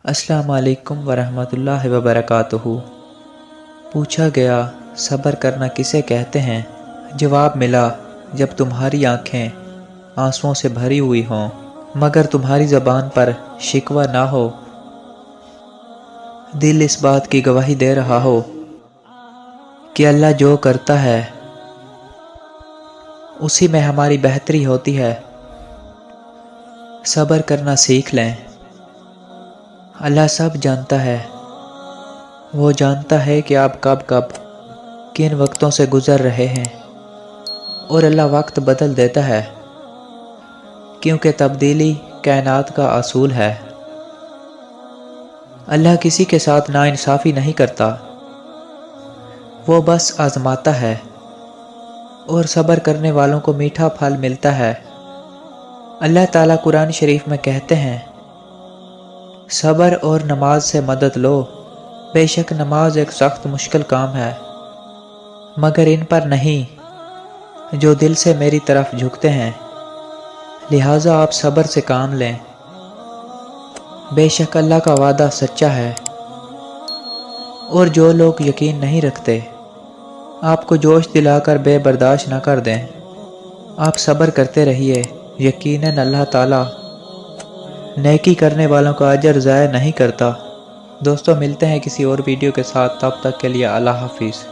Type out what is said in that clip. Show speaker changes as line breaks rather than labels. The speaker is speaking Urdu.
السلام علیکم ورحمۃ اللہ وبرکاتہ۔ پوچھا گیا صبر کرنا کسے کہتے ہیں؟ جواب ملا جب تمہاری آنکھیں آنسوؤں سے بھری ہوئی ہوں مگر تمہاری زبان پر شکوہ نہ ہو، دل اس بات کی گواہی دے رہا ہو کہ اللہ جو کرتا ہے اسی میں ہماری بہتری ہوتی ہے۔ صبر کرنا سیکھ لیں۔ اللہ سب جانتا ہے، وہ جانتا ہے کہ آپ کب کن وقتوں سے گزر رہے ہیں، اور اللہ وقت بدل دیتا ہے کیونکہ تبدیلی کائنات کا اصول ہے۔ اللہ کسی کے ساتھ ناانصافی نہیں کرتا، وہ بس آزماتا ہے، اور صبر کرنے والوں کو میٹھا پھل ملتا ہے۔ اللہ تعالیٰ قرآن شریف میں کہتے ہیں، صبر اور نماز سے مدد لو، بے شک نماز ایک سخت مشکل کام ہے، مگر ان پر نہیں جو دل سے میری طرف جھکتے ہیں، لہٰذا آپ صبر سے کام لیں، بے شک اللہ کا وعدہ سچا ہے۔ اور جو لوگ یقین نہیں رکھتے آپ کو جوش دلا کر بے برداشت نہ کر دیں، آپ صبر کرتے رہیے، یقیناً اللہ تعالیٰ نیکی کرنے والوں کا اجر ضائع نہیں کرتا۔ دوستو ملتے ہیں کسی اور ویڈیو کے ساتھ، تب تک کے لیے اللہ حافظ۔